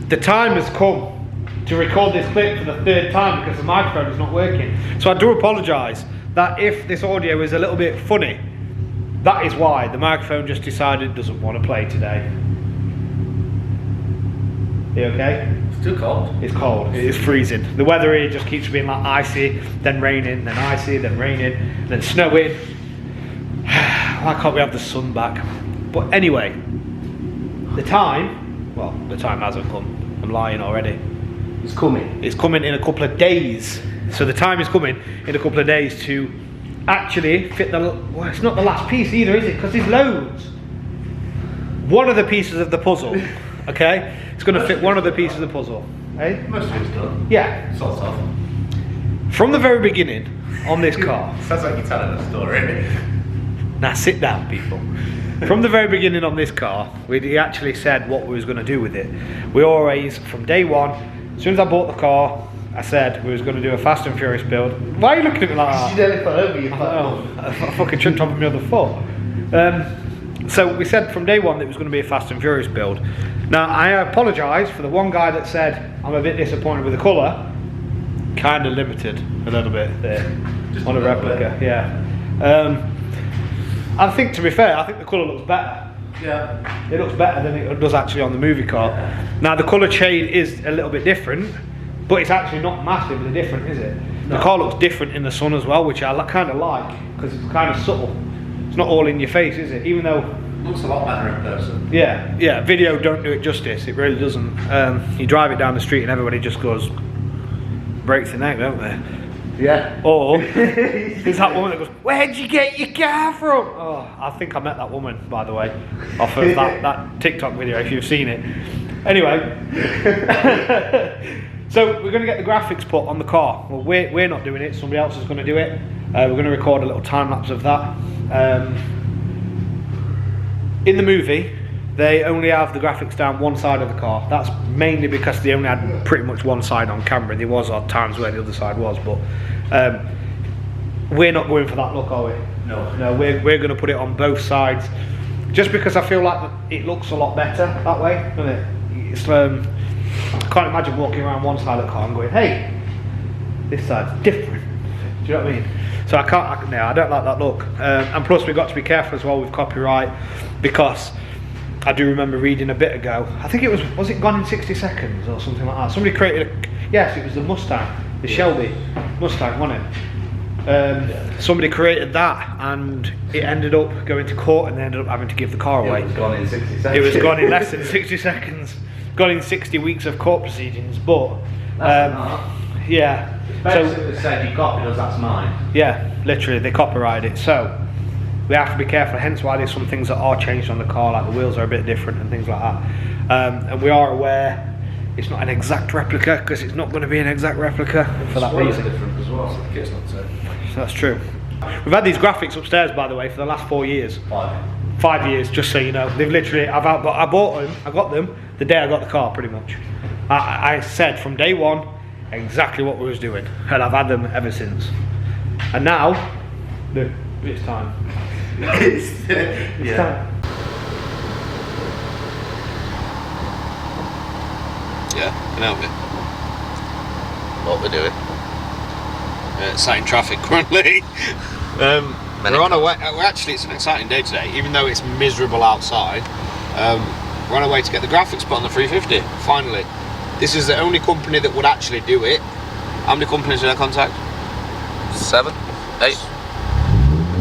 The time has come to record this clip for the third time because the microphone is not working. So I do apologise that if this audio is a little bit funny, that is why. The microphone just decided it doesn't want to play today. Are you okay? It's too cold. It's cold, it is freezing. The weather here just keeps being like icy, then raining, then icy, then raining, then snowing. Why can't we have the sun back? But anyway, the time hasn't come. I'm lying already. It's coming. It's coming in a couple of days. So the time is coming in a couple of days to actually fit the, well, it's not the last piece either, is it? Because there's loads. One of the pieces of the puzzle, okay? It's going to fit one of the pieces of the puzzle. Eh? Most of it's done. Yeah. Sort of. From the very beginning on this car. Sounds like you're telling a story. Now sit down, people. From the very beginning on this car, we actually said what we was going to do with it. We always, from day one, as soon as I bought the car, I said we was going to do a Fast and Furious build. Why are you looking at me like that? You nearly fell over, you I fucking tripped over my other foot. So we said from day one that it was going to be a Fast and Furious build. Now I apologise for the one guy that said I'm a bit disappointed with the colour. Kind of limited a little bit there on a replica, yeah. I think, to be fair, I think the colour looks better. Yeah. It looks better than it does actually on the movie car. Yeah. Now the colour shade is a little bit different, but it's actually not massively different, is it? No. The car looks different in the sun as well, which I kind of like, because it's kind of subtle. It's not all in your face, is it? Even though... Looks a lot better in person. Yeah, video don't do it justice, it really doesn't. You drive it down the street and everybody just goes, breaks the neck, don't they? Yeah. Or there's that woman that goes, where'd you get your car from? Oh, I think I met that woman, by the way, off of that TikTok video, if you've seen it. Anyway, so we're going to get the graphics put on the car. Well, we're not doing it, somebody else is going to do it. We're going to record a little time lapse of that. In the movie, they only have the graphics down one side of the car. That's mainly because they only had pretty much one side on camera. There was odd times where the other side was, but we're not going for that look, are we? No, we're going to put it on both sides, just because I feel like it looks a lot better that way, doesn't it? It's, I can't imagine walking around one side of the car and going, hey, this side's different. Do you know what I mean? So I don't like that look. And plus we've got to be careful as well with copyright, because I do remember reading a bit ago, I think it was it Gone in 60 Seconds or something like that? Somebody created yes, it was the Mustang, the Shelby Mustang, wasn't it? Somebody created that and it ended up going to court and they ended up having to give the car away. It was gone in 60 seconds. It was gone in less than 60 seconds. Gone in 60 weeks of court proceedings, but yeah. Basically said you copied us, that's mine. Yeah, literally they copyrighted it. So we have to be careful, hence why there's some things that are changed on the car, like the wheels are a bit different and things like that. And we are aware it's not an exact replica, because it's not going to be an exact replica for that reason. Different as well, so the kit's not so. That's true. We've had these graphics upstairs, by the way, for the last 4 years. 5 years, just so you know. They've literally, I bought them, I got them the day I got the car, pretty much. I said from day one exactly what we was doing, and I've had them ever since. And now, it's time. It's time. Yeah, can help it. What we're doing. Sat in traffic currently. We're on our way. Actually, it's an exciting day today, even though it's miserable outside. We're on our way to get the graphics put on the 350. Finally, this is the only company that would actually do it. How many companies did I contact? 7, 8.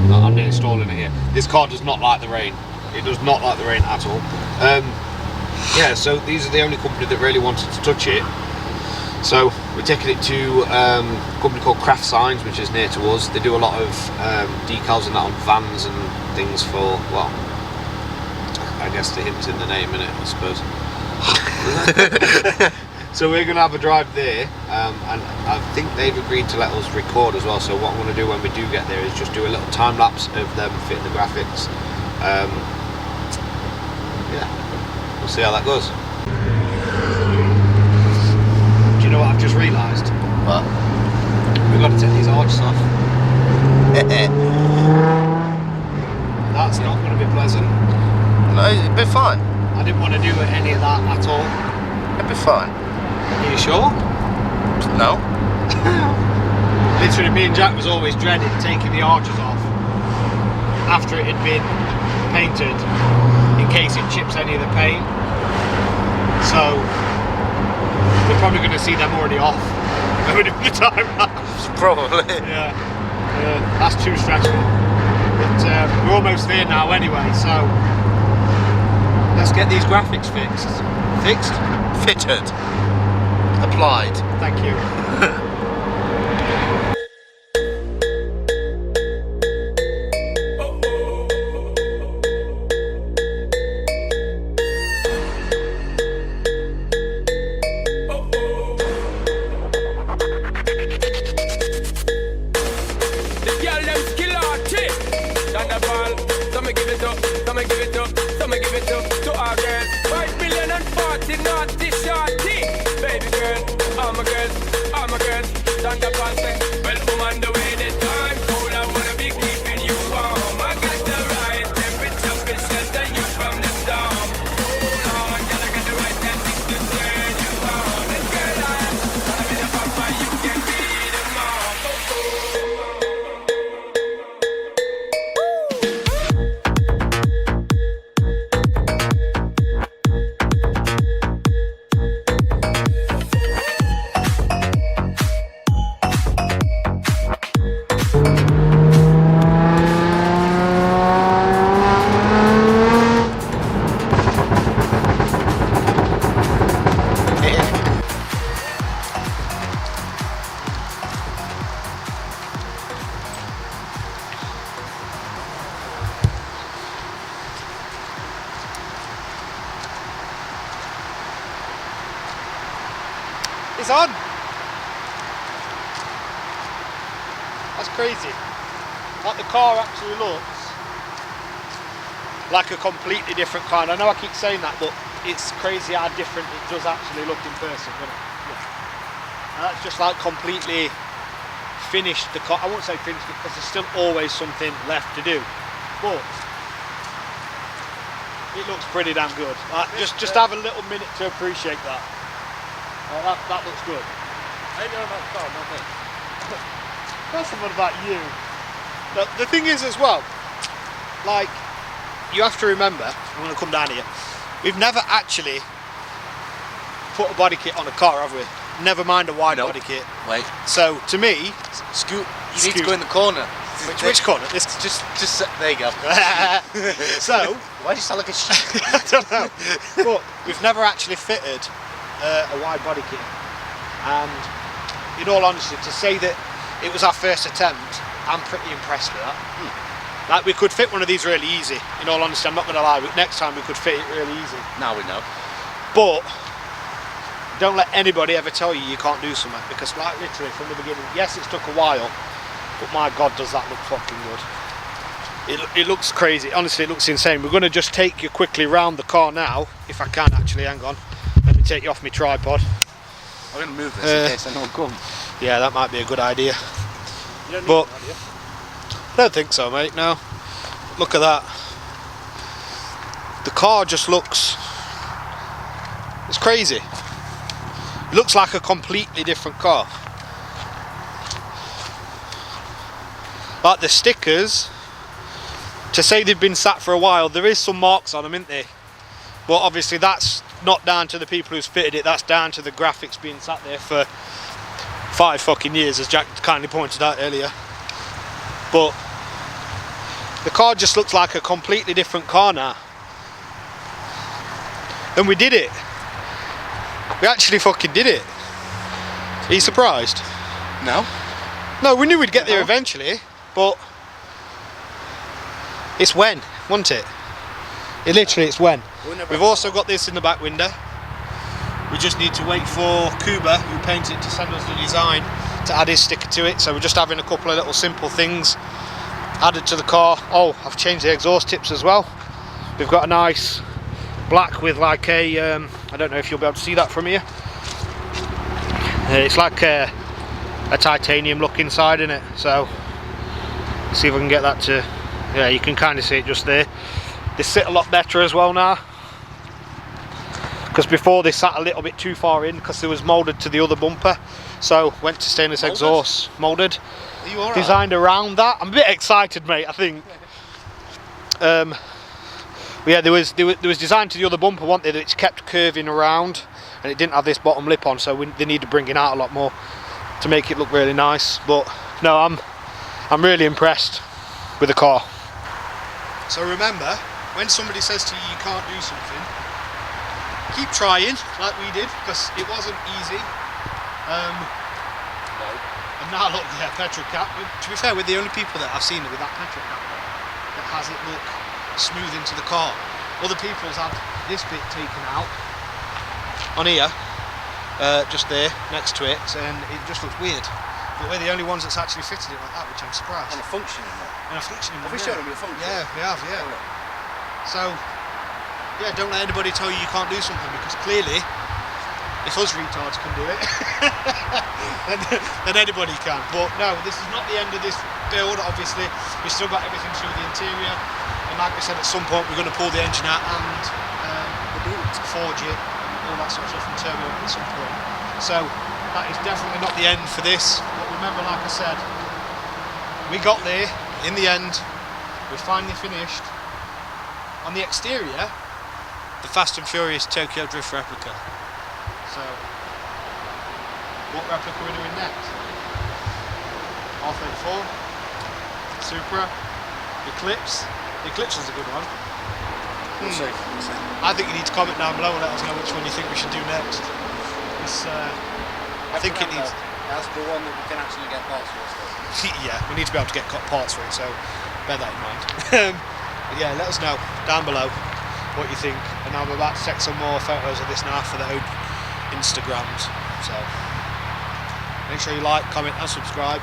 No, I'm installing it here. This car does not like the rain. It does not like the rain at all. Yeah, so these are the only company that really wanted to touch it. So we're taking it to a company called Craft Signs, which is near to us. They do a lot of decals and that on vans and things for, well, I guess the hint's in the name, innit, I suppose. So we're going to have a drive there, and I think they've agreed to let us record as well. So what I'm going to do when we do get there is just do a little time lapse of them fitting the graphics. Yeah, we'll see how that goes. Do you know what I've just realised? What? We've got to take these arches off. That's not going to be pleasant. No. it'd be fine. I didn't want to do any of that at all. It'd be fine. Are you sure? No. Literally, me and Jack was always dreading taking the arches off after it had been painted in case it chips any of the paint. So we're probably going to see them already off over the time lapse. Probably. Yeah, that's too stressful. But we're almost there now anyway, so let's get these graphics fixed. Fixed? Fitted. Applied. Thank you. It's on! That's crazy. Like the car actually looks like a completely different car. And I know I keep saying that, but it's crazy how different it does actually look in person, doesn't it? Yeah. And that's just like completely finished the car. I won't say finished because there's still always something left to do, but it looks pretty damn good. Like, just have a little minute to appreciate that. That looks good. I know about the car, not me. That's something about you. The thing is as well, like, you have to remember, I'm going to come down here, we've never actually put a body kit on a car, have we? Never mind a wide body kit. Wait. So, to me, Scoot. You need to go in the corner. Which corner? This. Just there you go. So, why do you sound like a sheep? I don't know. But we've never actually fitted a wide body kit, and in all honesty, to say that it was our first attempt, I'm pretty impressed with that. Like, we could fit one of these really easy. In all honesty, I'm not going to lie, next time we could fit it really easy. Now we know. But don't let anybody ever tell you you can't do something, because like literally from the beginning, yes, it's took a while, but my god, does that look fucking good. It looks crazy. Honestly, it looks insane. We're going to just take you quickly round the car now, if I can actually. Hang on, let me take you off my tripod. I'm going to move this in case anyone comes. Yeah, that might be a good idea. You don't need But an idea. I don't think so, mate. No, look at that. The car just looks, it's crazy. It looks like a completely different car. Like the stickers, to say they've been sat for a while, there is some marks on them, isn't there? But obviously that's not down to the people who's fitted it, that's down to the graphics being sat there for 5 fucking years, as Jack kindly pointed out earlier. But the car just looks like a completely different car now. And we did it. We actually fucking did it. Are you surprised? No. No, we knew we'd get there eventually, but it's when, wasn't it? It's when. We've also got this in the back window. We just need to wait for Kuba, who painted, to send us the design to add his sticker to it. So we're just having a couple of little simple things added to the car. Oh, I've changed the exhaust tips as well. We've got a nice black with like a, I don't know if you'll be able to see that from here. It's like a titanium look inside in it. So see if I can get that to, yeah, you can kind of see it just there. They sit a lot better as well now. Because before they sat a little bit too far in because they was moulded to the other bumper. So went to stainless exhaust, moulded. Are you alright? Designed around that. I'm a bit excited, mate, I think. Yeah, there was designed to the other bumper, wasn't there, which kept curving around and it didn't have this bottom lip on, so they need to bring it out a lot more to make it look really nice. But no, I'm really impressed with the car. So remember, when somebody says to you you can't do something, keep trying like we did, because it wasn't easy. And now look, yeah, petrol cap. To be fair, we're the only people that I've seen it with that petrol cap that has it look smooth into the car. Other people's had this bit taken out on here, just there next to it, and it just looks weird. But we're the only ones that's actually fitted it like that, which I'm surprised. And a functioning one. And a functioning Have one, we shown them a function? Yeah, we have, yeah. So, yeah, don't let anybody tell you you can't do something, because clearly, if us retards can do it, then anybody can. But no, this is not the end of this build, obviously. We've still got everything through the interior, and like I said, at some point we're going to pull the engine out and forge it, all that sort of stuff, and turbo it at some point. So that is definitely not the end for this. But remember, like I said, we got there in the end. We finally finished on the exterior the Fast and Furious Tokyo Drift replica. So what replica are we doing next? R34, Supra, Eclipse. The Eclipse is a good one. We'll see. I think you need to comment down below and let us know which one you think we should do next. I think it needs. That's the one that we can actually get parts for. Yeah, we need to be able to get parts for it, so bear that in mind. But yeah, let us know down below what you think, and I'm about to take some more photos of this now for the Instagrams. So make sure you like, comment and subscribe.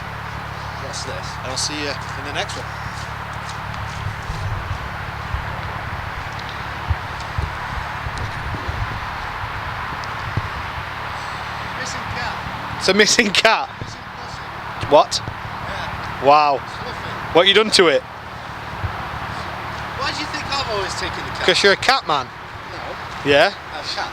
What's this? And I'll see you in the next one. Missing cat. It's a missing cat. Missing pussy. What? Yeah. Wow. Fluffy. What you done to it? Why do you think I've always taken the cat? Because you're a cat man. No. Yeah? A cat.